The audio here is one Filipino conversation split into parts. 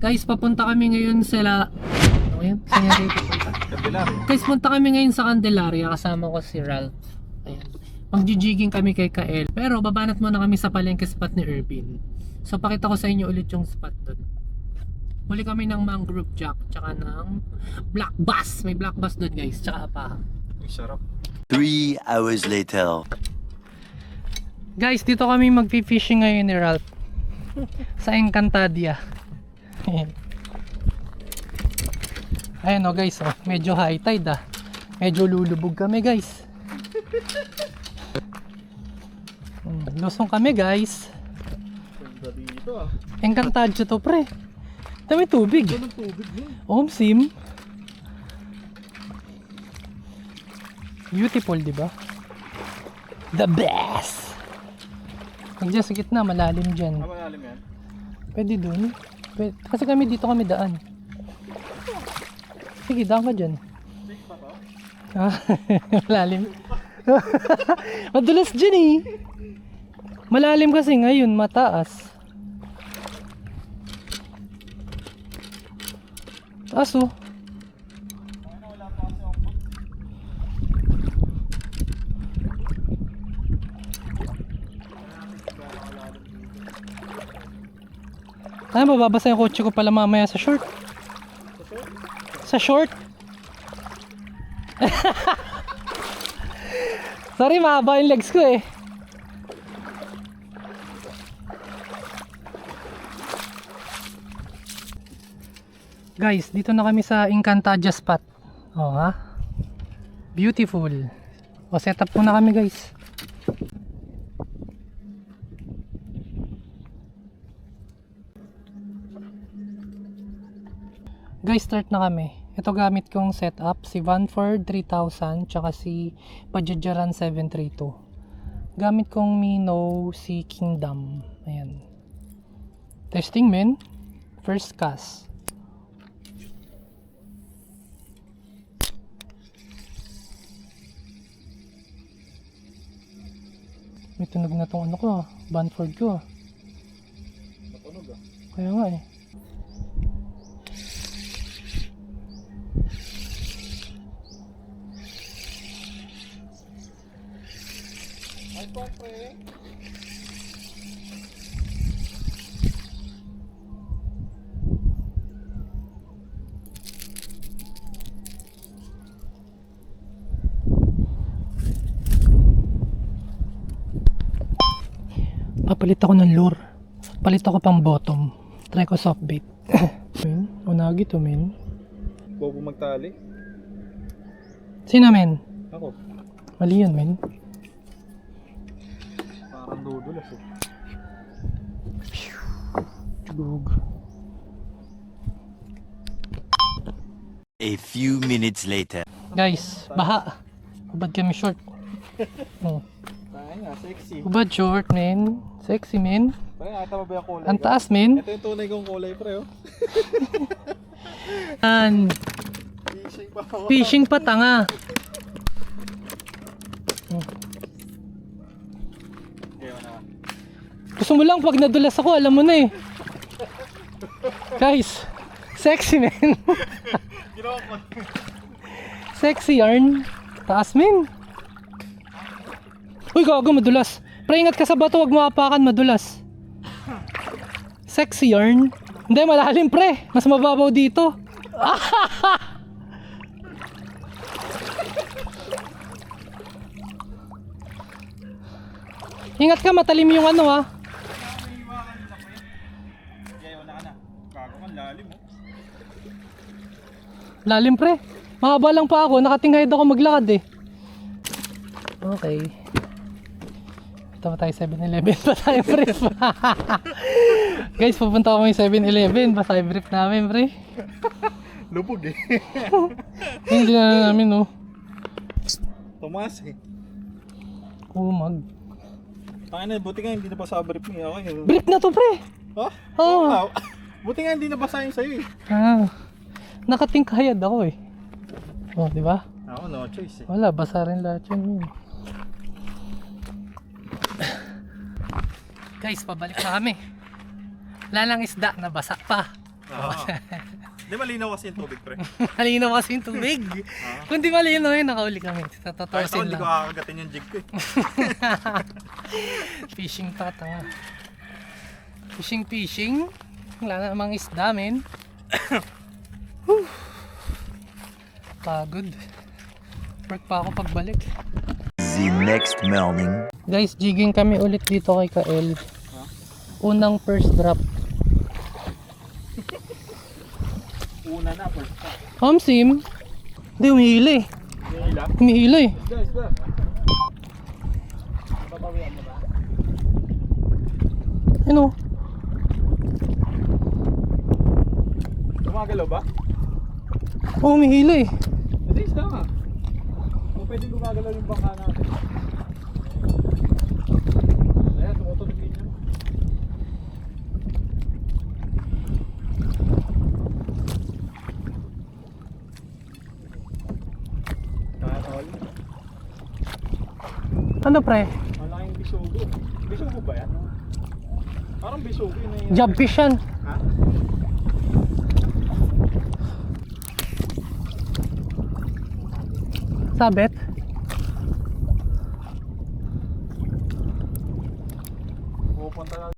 Guys, papunta kami ngayon sila. Ano yun? Saan yan kayo papunta? Candelaria. Guys, punta kami ngayon sa Candelaria. Kasama ko si Ralph. Ayan. Mag-jigging kami kay Kael. Pero babanat muna kami sa palengke spot ni Irvin. So pakita ko sa inyo ulit yung spot doon. Huli kami ng mangrove jack. Tsaka ng black bass. May black bass doon guys. Tsaka apaha. Ang sarap. 3 hours later. Guys, dito kami magpi-fishing ngayon ni Ralph. Sa Encantadia. Ayan o guys, oh, medyo high tide ah. Medyo lulubog kami guys. Lusong kami guys. Ganda dito ah. Encantadia to pre. Dami tubig. Ganda ng tubig mo. Sim. Beautiful, di ba? The best. Pag dyan sa gitna, malalim dyan. Malalim yan. Pwede dun. Pwede. Kasi kami dito kami daan. Sige, daan ka dyan. Sige pa to? Ah, malalim. Madulas dyan eh. Malalim kasi ngayon, mataas. Taas oh. Ay, mababasa yung kotse ko pala mamaya sa short. Sa short? Sorry, mahaba yung legs ko eh. Guys, dito na kami sa Encantadia spot. Oh ha? Beautiful. O, set up muna kami guys. Guys, start na kami. Ito gamit kong setup, si Vanford 3000 tsaka si Pajajaran 732. Gamit kong Mino si Kingdom. Ayan. Testing men. First cast. May tunog na tong ano ko ah. Vanford ko ah. Matunog ah. Kaya nga eh. Papalit ako ng lure. Palit ako pang bottom. Try ko soft bait. Men, unagi to men. Bobo magtali. Sino men? Ako. Mali yan men. Parang dudulas eh. Chugog. A few minutes later. Guys, baha. Hubad kami short. Oh. Tayo nga, sexy. Hubad short men. Sexy men. Tayo nga, tama ba yung kulay? Ang taas men. Ito yung tunay kong kulay pre oh. And Fishing pa ako. fishing pa tanga. Kaya na. Gusto mo lang pag nadulas ako, alam mo na eh. Guys, sexy men. Ginawa ko. Sexy yarn. Taas men. Uy, gago, madulas. Pre, ingat ka sa bato, wag mo apakan, madulas. Sexy yarn. Hindi, malalim pre. Mas mababaw dito. Ingat ka, matalim yung ano ha. Kaya na ka na. Kago kang lalim oh. Lalim pre. Mahaba lang pa ako, nakatinghaid ako maglakad eh. Okay. Ito pa tayo 7-Eleven pa tayo brief. Guys, pupunta kami 7-Eleven pa tayo brief namin pre. Lupog eh. Hindi na namin no. Tumas eh. Kumag. Tayo na, buti nga hindi nabasa brief niya. Okay. Brief na to pre. Oh? Oo. Wow. Buti nga hindi nabasa yung sa'yo eh. Ah, nakatingkayad ako eh. Oh, di ba? Ako no choice eh. Wala, basa rin lahat yun. Guys, pabalik na kami. Wala lang isda, nabasa pa. Di malinaw kasi yung tubig, pre. Malinaw kasi yung tubig. Kung di malinaw yun, nakahuli kami. Kahit ako, Tatotosin hindi ko lang. kakagatin yung jig ko eh. Fishing pa, tanga. Fishing. Wala na namang isda, men. Whew. Pagod. Work pa ako pagbalik. The next morning. Guys, jigging kami ulit dito kay Kael. Unang first drop. Una na, first pa. Hamsim. Hindi, umihila eh. Hila? Umihila eh. Guys, ba? Babawian mo ba? Ano? Gumagalaw ba? Oh, umihila eh. Hindi, isda nga. O pwede gumagalaw yung bangka natin. Ayan, tumutunog din yun. Katol. Ano pre? Malaking bisugo. Bisugo ba yan? Parang bisugo yun na yun. Jobfish yan. Ha? Sabit. Pupunta na.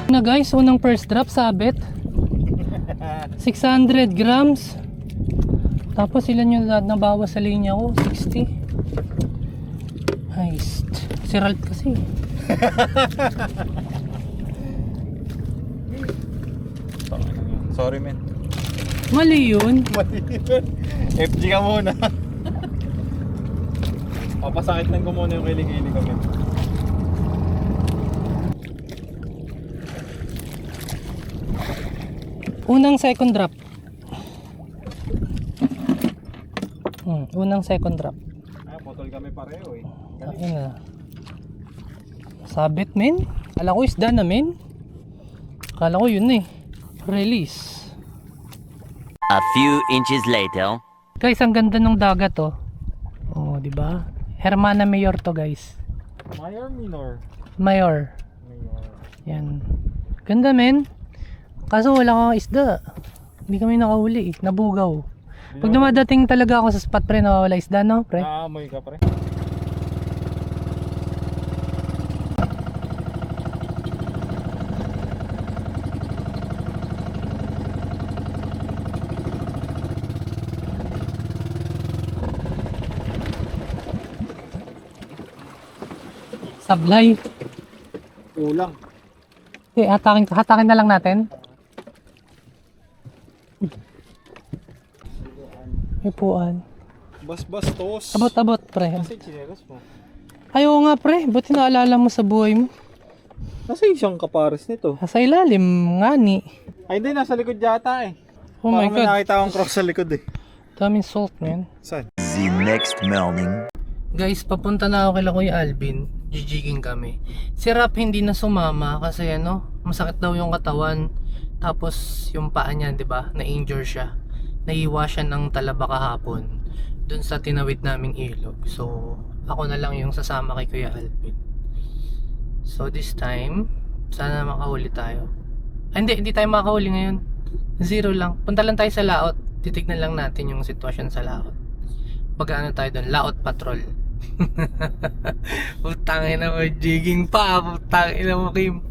Na guys, unang first drop, sabit. 600 grams. Tapos ilan yung nabawas sa linya ko? 60. Nice. Si Ralph kasi. Sorry, man. Mali yun. FG ka muna. Papasakit lang ko muna yung kilig-kilig kami. Unang second drop. Unang second drop. Ay, potol kami pareho eh. Ayun na. Sabit men. Kala ko isda na men. Kala ko yun eh. Release. A few inches later. Guys, ang ganda ng dagat oh. Oh, di ba? Hermana Mayor to guys. Mayor minor. Mayor. Mayor. Yan. Ganda men. Kaso wala kang isda. Hindi kami nakahuli eh. Nabugaw. Pag dumadating talaga ako sa spot pre, nawawala isda no pre? Naamoy ka pre. Sablay. Ulang. Okay, hatakin na lang natin. Ipuan. Bas-bastos. Abot-abot pre. Kasi chinelas mo. Ayaw nga pre, buti naalala mo sa buhay mo. Nasa isang kapares nito. Nasa ilalim nga ni. Ay hindi, nasa likod yata eh. Oh my Parang may god. nakita akong cross sa likod eh. Daming salt man. Saan? The next morning. Guys, papunta na ako kila Kuya Alvin. Jijiging kami. Si Rap hindi na sumama kasi masakit daw yung katawan. Tapos yung paa niya, 'di ba? Na-injure siya. Naiiwa siya ng Talaba kahapon dun sa tinawid naming ilog. So, ako na lang yung sasama kay Kuya Alvin. So, this time, sana makahuli tayo. Hindi tayo makahuli ngayon. 0 lang. Punta lang tayo sa laot. Titignan lang natin yung sitwasyon sa laot. Pag-ano tayo doon? Laot Patrol. Putangin na mo, jigging pa. Putangin na mo, Kim.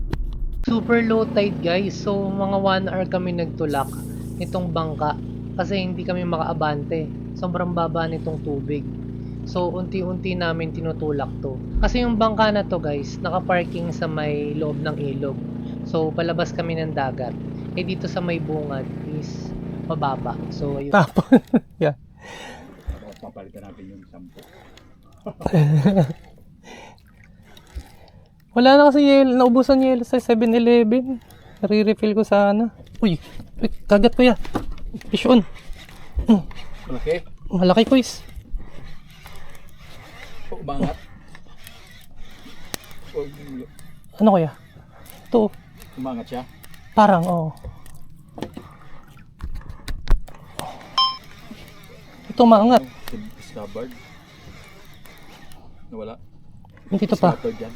Super low tide guys. So, mga 1 hour kami nagtulak nitong bangka. Kasi hindi kami makaabante. Sobrang baba nitong tubig. So, unti-unti namin tinutulak to. Kasi yung bangka na to guys, nakaparking sa may loob ng ilog. So, palabas kami ng dagat. Eh, dito sa may bungad is mababa. So, ayun. Tapon. Yeah. Papalitan natin yung shampoo. Wala na kasi yelo. Naubusan yelo sa 7-Eleven. Nare-refill ko sana. Uy, kagat ko ya. Fish on. Okay. Malaki quiz. Umangat. Ano kaya? Ito. Umangat siya. Parang, oo. Ito maangat. Scabbard. Nawala. Dito pa. Scattered yan.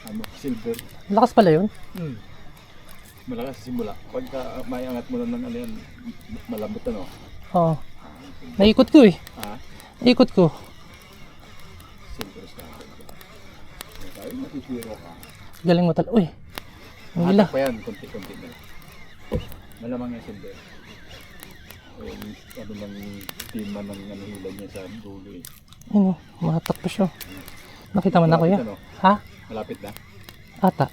Ano, silver. Lakas pala yun. Malakas sa simula. Pagka maiangat mo na ng ano yan, malambot ano. Oo. Naikot ko eh. Ha? Naikot ko. Silver standard. Sabi, masisiro ka. Galing mo talaga. Uy. Ang gila. Hatak pa yan, konti-konti na. Malamang yung silver. Ano lang tima ng ano hila niya sa dulo eh. Ano, mahatak pa siya. Nakita mo na kuya? Malapit na, no? Ha? Malapit na. Ata.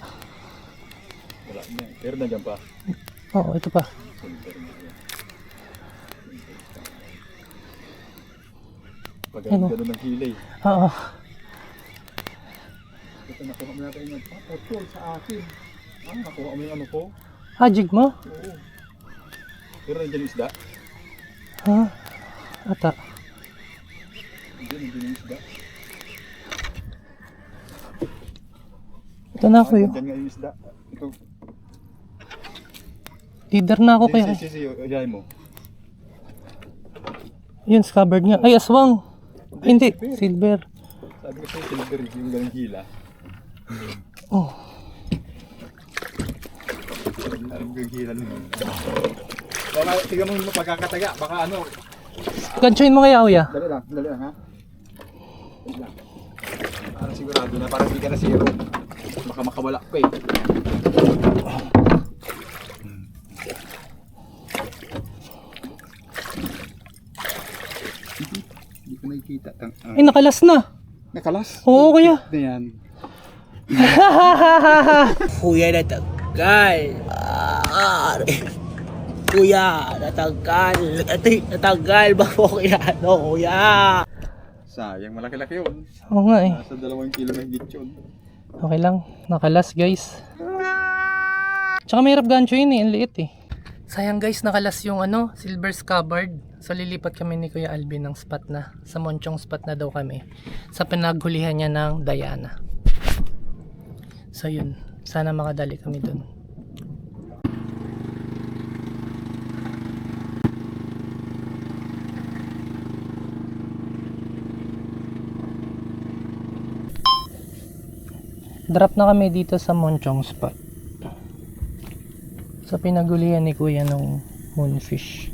Wala na. Pero nandiyan pa. Oo, ito pa. Silver na yan. Pag Ano? ganun ng hilay. Oo. Ito nakuha mo natin yung papatol sa akin. Nakuha mo yung ano ko. Ah, jig mo? Oo. Pero nandiyan yung isda. Ha? Ata. Nandiyan yung isda. Ito na ako yun. Nandiyan nga yung isda. Ito. Leader na ako kaya. Si, ayayin mo. Yun, scabbard niya. Ay, aswang. Ay, hindi. Silver. Sabi ko sa'yo, silver yung ganang hila. Oh. Yung hila nun. Baka, tignan mo yung pagkakataga. Baka ano. Ganchoin mo kaya, kuya. Dali lang ha. Wait lang. Parang sigurado na, parang hindi ka na zero. Baka makawala pa eh. Hindi ko nakikita. Ay, nakalas na. Nakalas? Oo, kuya. Na yan. Kuya natanggal. Kuya natanggal. Natanggal ba po kaya ano kuya? Sayang, malaki-laki yun. Oo nga eh. Nasa 2 kilo may higit yun. Okay lang. Nakalas, guys. Tsaka mahirap ganchoin eh. Ang liit eh. Sayang guys, nakalas yung ano, silver scabbard. So lilipat kami ni Kuya Alvin ng spot na. Sa Monchong spot na daw kami. Sa pinaghulihan niya ng Diana. So yun. Sana makadali kami dun. Drop na kami dito sa Monchong spot. Sa pinaghulihan ni Kuya ng moonfish.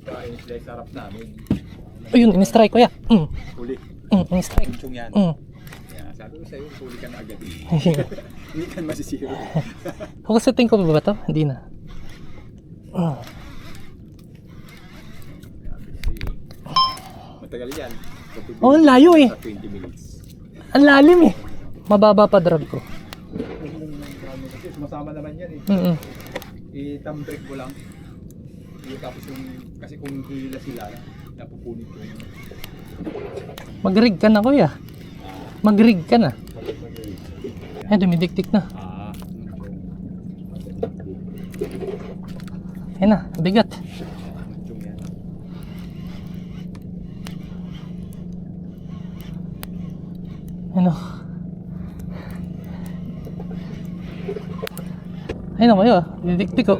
Kain sila sa harap namin. Ayun, in-strike Kuya. Huli. In-strike. Kunsong yan. Mm. Kaya sabi ko sa'yo, huli ka na agad. Ayun. Hindi ka masisiro. Hukasatin ko ba ba to? Hindi na. Matagal yan. Oh, ang layo eh. Sa 20 minutes. Ang lalim eh. Mababa pa drag ko. Kasi sumasama naman yan eh. I-thumb-break mo lang. Tapos yung, kasi kung hila sila, napupunit yung Mag-rig ka na Kuya. Mag-rig ka na. Ay, dumidiktik na. Ayun na, bigat. yung yan. Ano? Ayun na Kuya. Didiktik ko.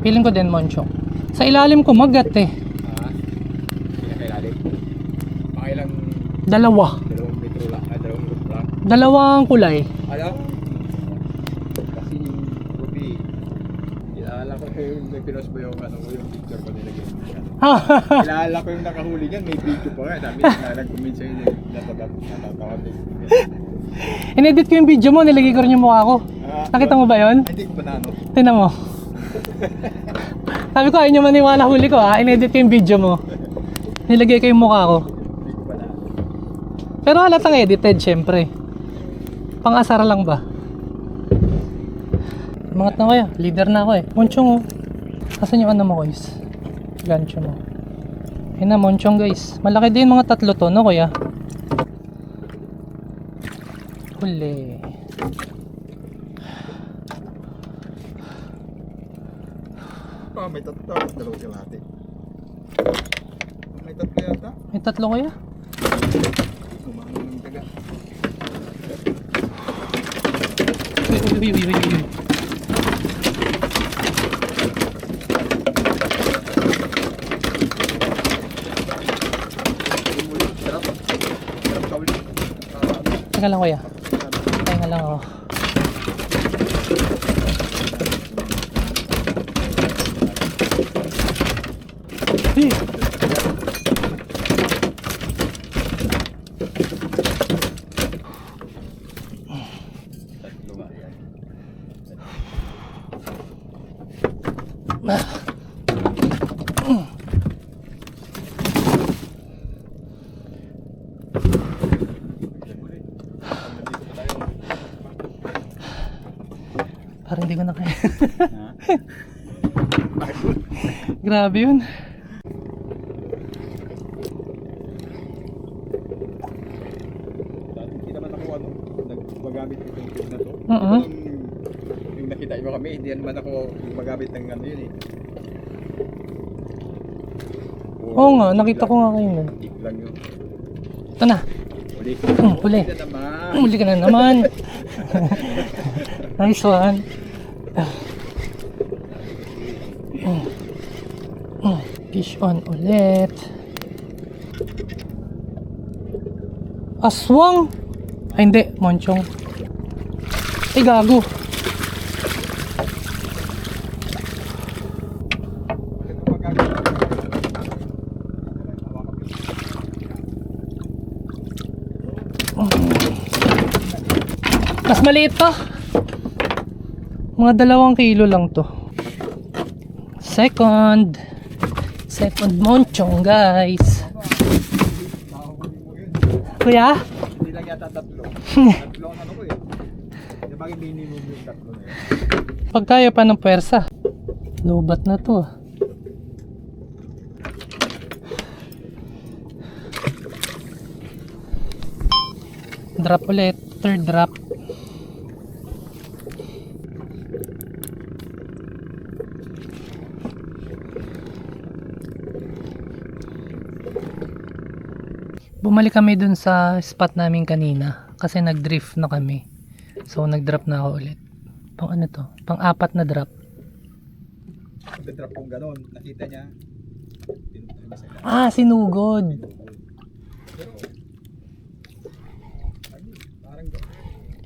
Feeling ko din Monchong. Sa ilalim ko magat eh. Pinakailalim. Mga ilang Dalawa. 2 metro lang, 2 metro lang. Dalawang kulay. Ano? Kasi yung Ruby, ilala ko yung pinost mo yung ano, yung picture ko nilagay mo siya. Ilala ko yung nakahuli niyan, may video pa nga. Sabi na nag-comment sa'yo na natatawa din. In-edit ko yung video mo, nilagay ko rin yung mukha ko. Nakita mo ba yun? Hindi ko pa na ano. Tingnan mo. Sabi ko, ayaw nyo maniwala huli ko ha. In-edit ko yung video mo. Nilagay ko yung mukha ko. Hindi ko pa na. Pero halatang edited, syempre. Pang-asara lang ba? Mangat na kaya. Leader na ako eh. Monchong oh. Asan yung ano mo guys? Gancho mo. Ayun na, Monchong guys. Malaki din mga 3 to, no kuya? Huli. May tatlo. Dalawang kalahati. May tatlo yata. May 3 kuya? Umahang ng taga. Uy. Teka lang kuya. Teka lang ako. Hey. Tatlo nga yan. Parang hindi ko na kaya. Ha? Grabe yun. Dati hindi naman ako nagmagamit itong tube na to. Oo. Yung nakita mo kami, hindi naman ako gumagamit ng ano yun eh. Oo nga, nakita ko nga kayo nun. Tip lang yun. Ito na. Uli. Uli. Uli na naman. Uli ka na naman. Nice one. Fish on ulit. Aswang. Ay hindi, monchong. Ay gago. Ito magagamit. Mas maliit to. Mga 2 kilo lang to. Second monchong guys. Makahuli mo yun. Kuya? Hindi lang yata tatlo. Tatlo ang ano ko eh. Di ba minimum yung tatlo na yun? Pagkaya pa ng pwersa. Lobat na to. Drop ulit. Third drop. Bumalik kami dun sa spot namin kanina kasi nag-drift na kami. So nag-drop na ako ulit. Pang ano to? Pang 4 na drop. Pagka-drop kong ganon, nakita niya. Tinutay mo sa ilalim. Ah, sinugod. Pero, ano, parang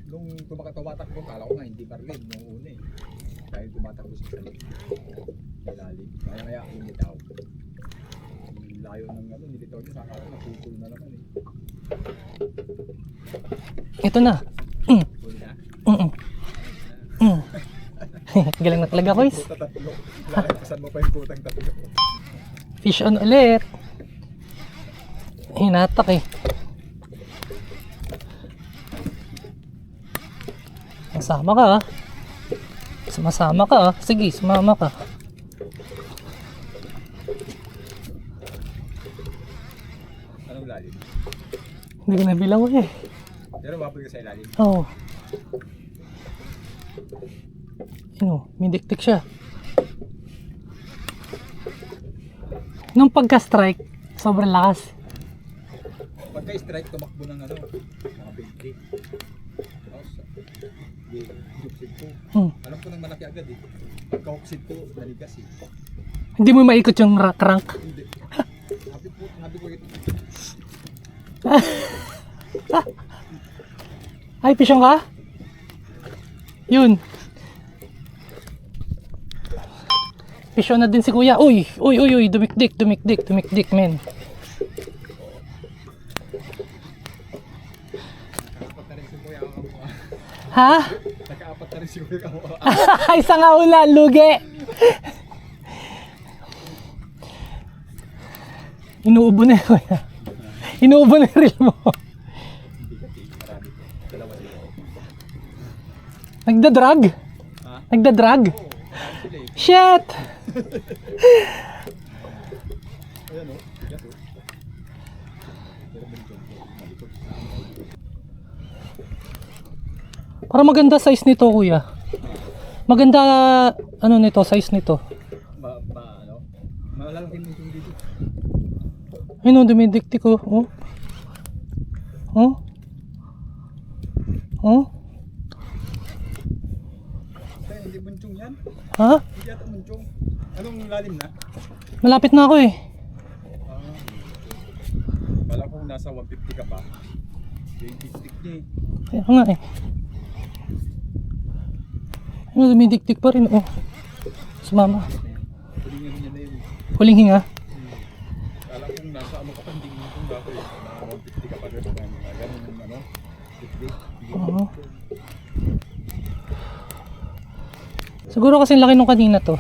nung tumatakbo, kala ko nga hindi barlin nung una eh. Dahil tumatakbo siya sa ilalim. Kaya umitaw. Layo ng ano, nilitaw niya sa ako, napupul na naman eh. Ito na. Huli na. Galing na talaga, boys. Puta tatlo. Lalagpasan mo pa yung putang tatlo. Fish on ulit. Hinatak eh. Masama ka ah. Sumasama ka ah. Sige, sumama ka. Anong lalim? Hindi ko nabilang ko eh. Pero wapol ka sa ilalim. Oo. Ano, may diktik siya. Nung pagka-strike, sobrang lakas. Pagka-strike, tumakbo ng ano, mga big kick. Tapos, huksid ko. Alam ko nang malaki agad eh. Pagka-huksid ko, naligas eh. Hindi mo maikot yung crank. Hindi. Habi ko ito. Ay, pisyong ka? Yun. Pisyon na din si kuya. Uy, dumikdik, men. Nakaapat na rin si Kuya ako. Ha? Nakaapat na rin si Kuya ako. Isa nga una, lugi. Inuubo na yun, kuya. Inuubo na yung reel mo. Marami. Dalawa sila. Nagdadrag? Ha? Nagdadrag? Oo, marami sila eh. Shit! Ayan o, bigas o. Pero malikot. Malikot. Para maganda size nito, kuya. Maganda, ano nito, size nito. Ano? Malalaki mo yung dito. Ayun o, dumidiktik ko. Oh. Oh. Oh. Kaya hindi munchong yan. Ha? Hindi yata munchong. Anong lalim na? Malapit na ako eh. Wala kong nasa 150 ka pa. Yung tik-tik niya eh. Kaya nga eh. Ano, dumidiktik pa rin oh. Sumama. Hulingan niya na yun. Huling hinga. Alam kong nasa ano ka panding kung dako eh. Nakakapagtiktik ka pa rin. Ganun yung ano. Tik-tik. Oo. Siguro kasi laki nung kanina to.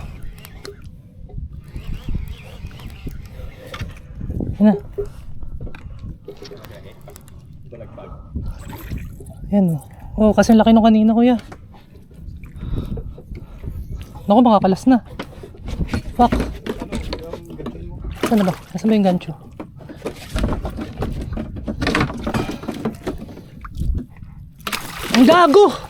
Yan na. Balagbag. Yan oh. Oh, kasi laki nung kanina kuya. Naku, makakalas na. Fuck. Saan na ba? Nasaan ba yung gancho? Ang gago!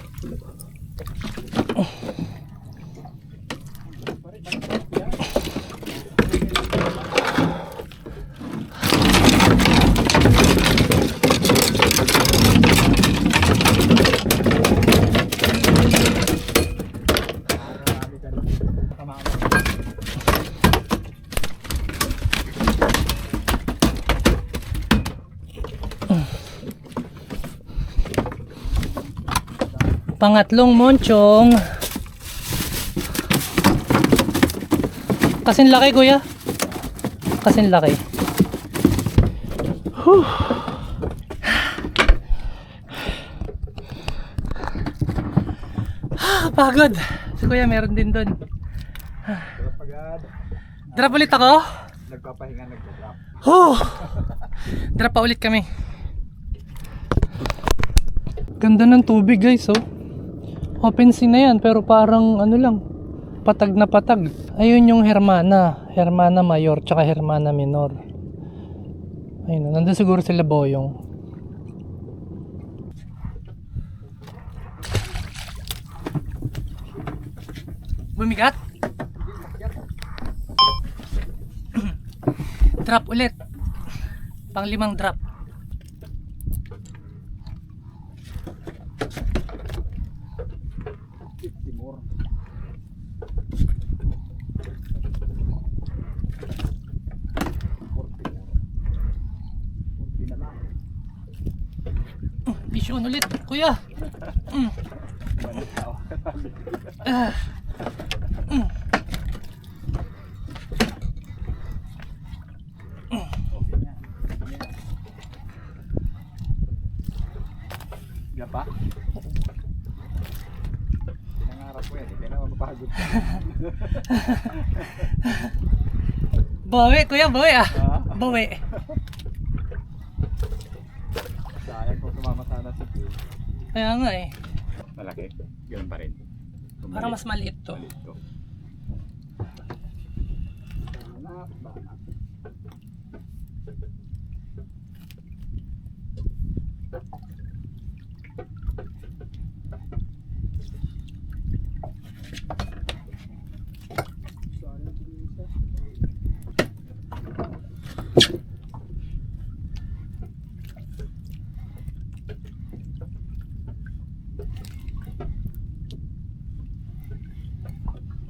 Pangatlong monchong. Kasing laki kuya. Kasing laki. Whew. Pagod. Si kuya meron din doon. Pagad. Drop ulit ako. Nagpapahinga, nagpa-drop. Drop pa ulit kami. Ganda ng tubig guys oh. Open sea na yan pero parang ano lang, patag na patag. Ayun yung Hermana, Hermana Mayor tsaka Hermana Minor. Ayun, nandun siguro sila Boyong. Bumigat? Drop ulit. Pang 5 drop. Timur. Vision ulit, kuya. Gila pa? Pinangarap ko yan eh, kailangan mapagod. Bawi, kuya, bawi ah. Bawi. Sayang kung sumama sana si Bill. Kaya nga eh. Malaki, ganun pa rin. Para mas maliit to. Maliit to. Banat, banat.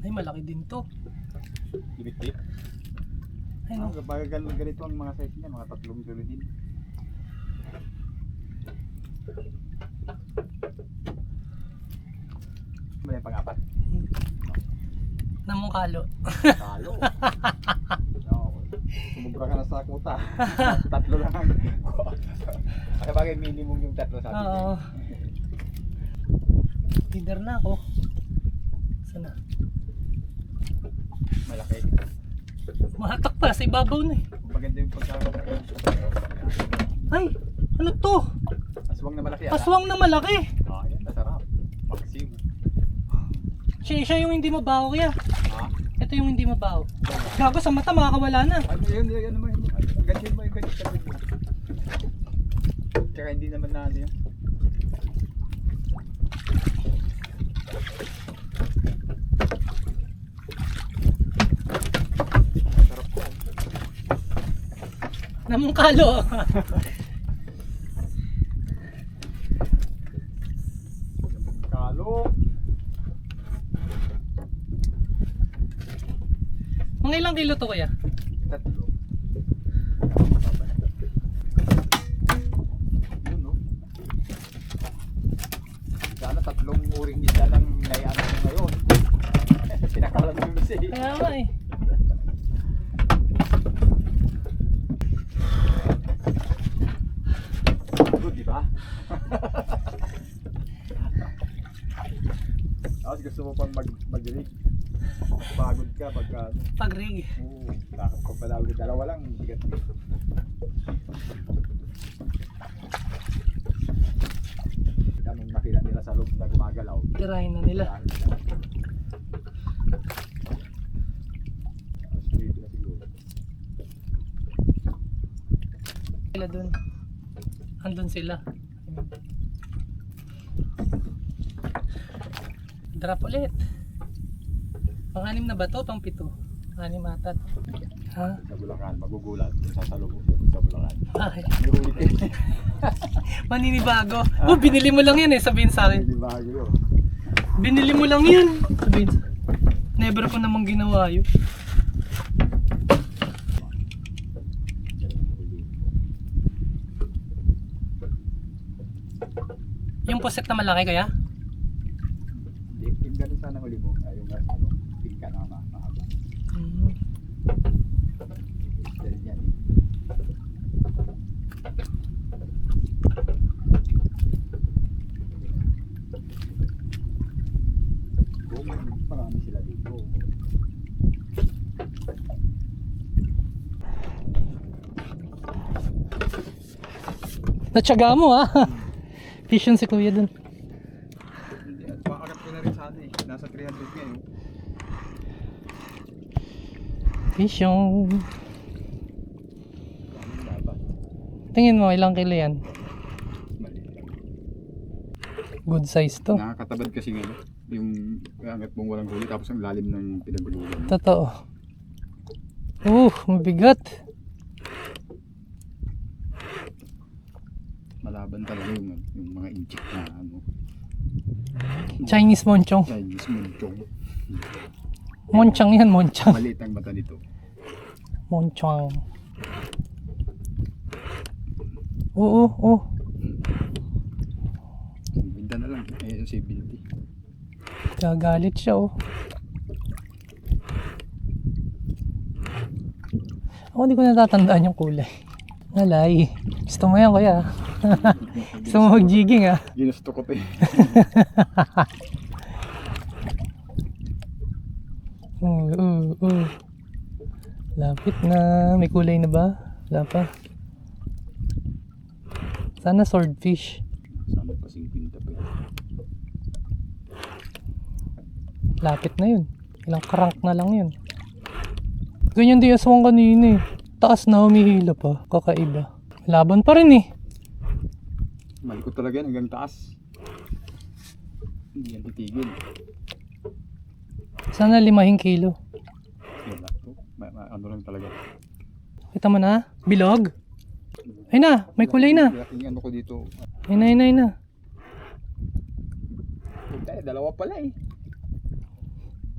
Ay, malaki din to. Libit-bit. Ay no. Kapag ganito ang mga size niya, mga 3 kilo din. Ano yung pang-apat? Namungkalo. Talo. No, sumubra ka na sa kuta. 3 lang. Kaya bagay minimum yung 3 sabi ko. Oo. Leader na ako. Sana. Malaki. Mahatak pa sa ibabaw na eh. Maganda yung pagkakaroon. Ay, ano to? Aswang na malaki. Aswang na malaki. Ah, yan, masarap. Maxim. Siya yung hindi mabaho kaya. Ah, Ito yung hindi mabaho. Gago sa mata, makakawala na. ano yun, ano mo, ganyan mo yung ganyan sabi mo. Tsaka hindi naman na ano yun. Masarap ko. Namungkalo. Kalo. Mga ilang kilo to kaya? 3. Yun no. Kaya nga eh. Good, di ba? Tapos gusto mo pang mag-rig. Pagod ka pagka ano. Pag-rig. Oo, takot ko pala ulit. Dalawa lang, bigat. Anong makita nila sa loob na gumagalaw. Tirahin na nila. Tapos dito na siguro. Sila dun. Andun sila. Drop ulit. Pang-anim na ba to? Pang-pito? Anim ata to. Ha? Sa Bulacan, magugulat kung sasalubong sa Bulacan. Ay, May huli kayo. maninibago. Oh, binili mo lang yan eh, sabihin sa akin. Hindi bago yun. Binili mo lang yan. Sabihin sa never ko namang ginawa yun. Yung poset na malaki kaya? Hindi, yung ganun sana huli mo. Yung ano, tingka na mahaba. Dahil yan eh. Marami sila dito. Natsaga mo ha. Fish yun si kuya dun. Hindi, at makakat ko na rin sana eh. Nasa 300 ngayon. Fish yun. Dapat. Tingin mo ilang kilo yan? Mali. Good size to. Nakakatabad kasi nga yung angat mong walang huli tapos ang lalim ng pinagulugan. Totoo. Mabigat. Malaban talaga yung mga inchik na ano. Chinese monchong. Chinese munchong. Monchang yan, monchang. Maliit ang mata nito. Monchang. Oo. Binta na lang. Eh, 70. Gagalit siya oh. Ako hindi ko natatandaan yung kulay. Alay. Gusto mo yan kuya. Gusto mo mag-jigging ah. Ginusto ko pa eh. Lapit na. May kulay na ba? Wala pa. Sana swordfish. Sana pa 50 pa. Lapit na yun. Ilang crank na lang yun. Ganyan din aswang kanina eh. Taas na humihila pa. Kakaiba. Laban pa rin eh. Malikot talaga yan hanggang taas. Hindi yan titigil. Sana 5 kilo. Wala to. Ano lang talaga. Kita mo na? Bilog? Ay na, may kulay na. Laking ano ko dito. Ay na. Dalawa pala eh.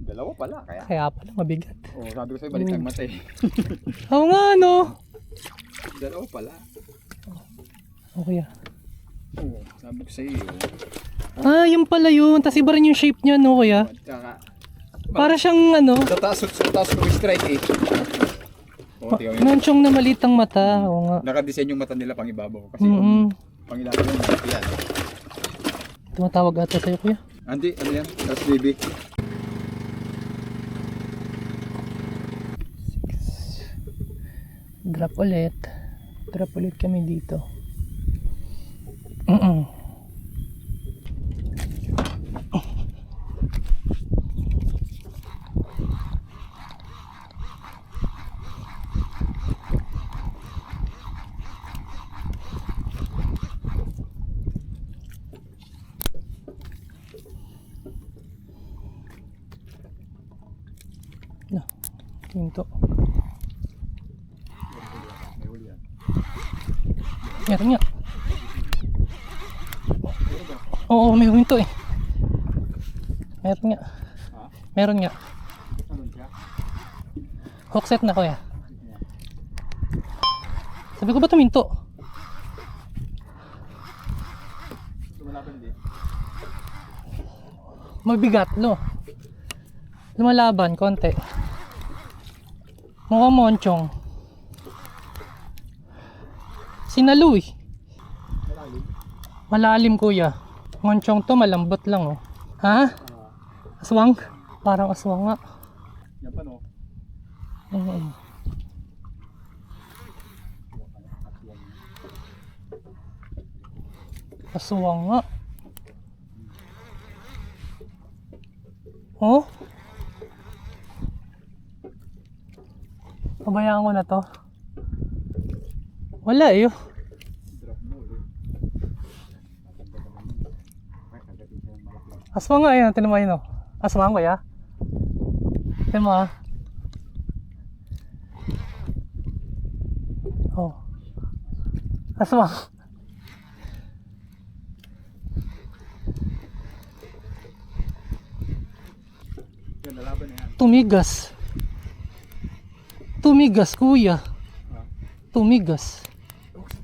Dalawa pala kaya. Kaya pala mabigat. Oh, sabi ko sa'yo balik ang mata eh. Oo nga no. Dalawa pala. Okay ah. Oo, sabi ko sa'yo. Ah, yun pala yun. Tapos iba rin yung shape niya no kuya. At saka, Para siyang ano. sa taas ko strike eh. Oh, tingnan mo. Monchong na maliit ang mata. Oo nga. Nakadesign yung mata nila pang ibabaw kasi pang ilalim yung mata yan. Tumatawag ata sa'yo kuya. Auntie, ano yan? Tapos baby. Drop ulit. Drop ulit kami dito. No, tinto. May huli yan. Meron nga. Oo, may huminto eh. Meron nga. Ha? Meron nga. Ano siya? Hookset na kuya. Sabi ko ba tuminto? Lumalaban din. Mabigat no. Lumalaban, konti. Mukhang monchong. Sinalu eh. Malalim kuya. Monchong to, malambot lang oh. Ha? Aswang? Parang aswang nga. Yan pa no. Aswang nga. Oh? Pabayaan ko na to. Wala eh. Drop mo ulit. Ay, kagatin siya ng malaki. Aswang nga yun. Tinan mo yun oh. Aswang kuya. Tinan mo ah. Oh. Aswang. Yan, nalaban na yan. Tumigas. Tumigas kuya. Ha? Tumigas.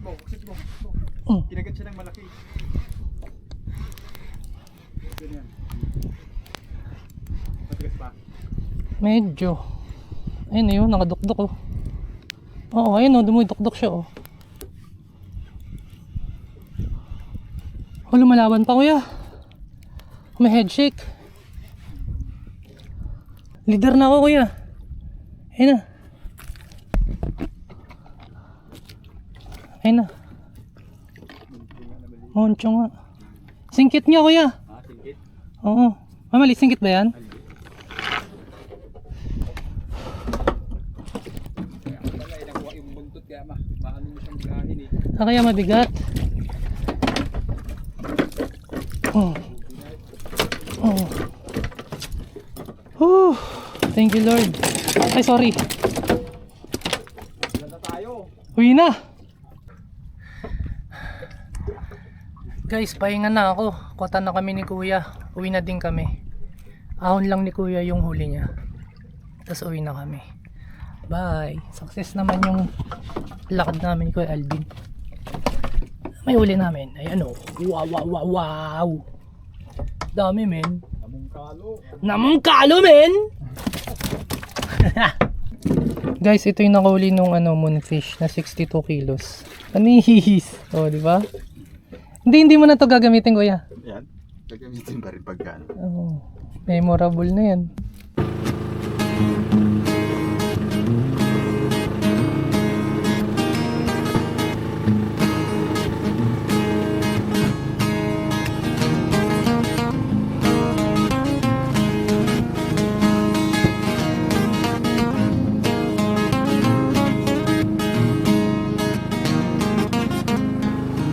Buksit mo. Mm. Kinagat siya ng malaki. Ganyan. Matigas pa. Medyo. Ayun na yun, nakadukdok oh. Oo, ayun oh, dumudukdok siya oh. Oh, lumalaban pa kuya. May head shake. Leader na ako kuya. Ayun na. Ayun na. Moncho nga. Singkit nga kuya. Ha? Singkit? Oo. Mamali, singkit ba yan? Kaya ako pala nakuha yung buntot kaya maano mo siyang gahin eh. Ah, kaya mabigat. Oh. Oh. Whew. Thank you Lord. Ay sorry. Ganda tayo. Uwi na. Guys, pahinga na ako. Kota na kami ni kuya. Uwi na din kami. Ahon lang ni kuya yung huli niya. Tapos uwi na kami. Bye. Success naman yung lakad namin ni Kuya Alvin. May huli namin. Ay ano. Wow, wow, wow, wow. Dami men. Namungkalo. Namungkalo men. Guys, ito yung nakahuli nung moonfish na 62 kilos. Anis. Oh, di ba? Hindi mo na to gagamitin kuya. Yan. Gagamitin pa rin pagkaan. Oh, memorable na yan.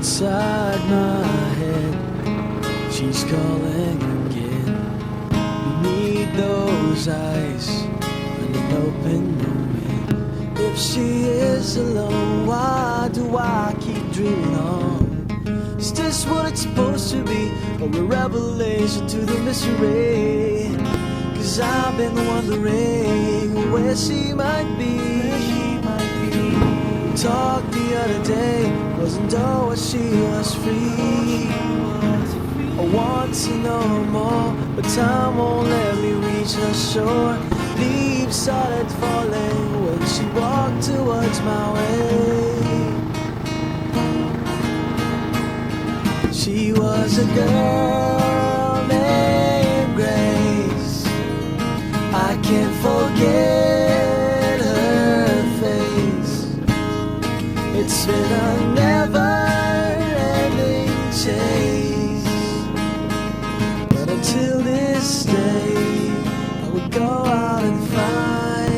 Inside my head, she's calling again. Beneath those eyes, an open moment. If she is alone, why do I keep dreaming on? Is this what it's supposed to be, or a revelation to the mystery? 'Cause I've been wondering where she might be. Talked the other day, wasn't always she was free. I want to know more, but time won't let me reach her shore. Leaves started falling when she walked towards my way. She was a girl named Grace. I can't forget her face. It's been a never-ending chase, but until this day, I would go out and find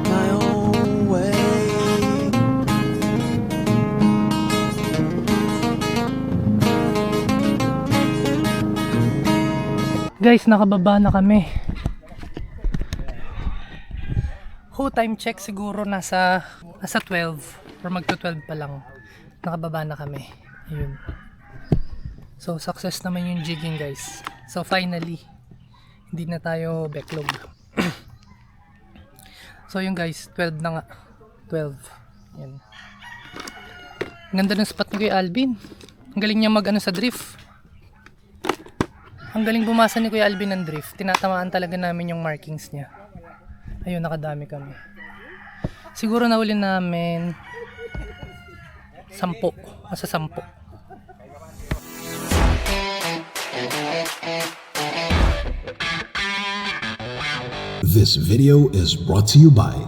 my own way. Guys, nakababa na kami. Time check siguro nasa 12 or magto 12 pa lang. Nakababa na kami. Ayun. So success naman yung jigging guys. So finally hindi na tayo backlog. So yung guys, 12 na nga. 12. Yan. Ganda ng spot ni Kuya Alvin. Ang galing niya mag sa drift. Ang galing bumasa ni Kuya Alvin ng drift. Tinatamaan talaga namin yung markings niya. Ayun, nakadami kami. Siguro nahuli namin 10. Masa 10. This video is brought to you by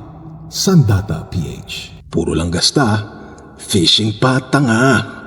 Sandata PH. Puro lang gasta, fishing pa tanga.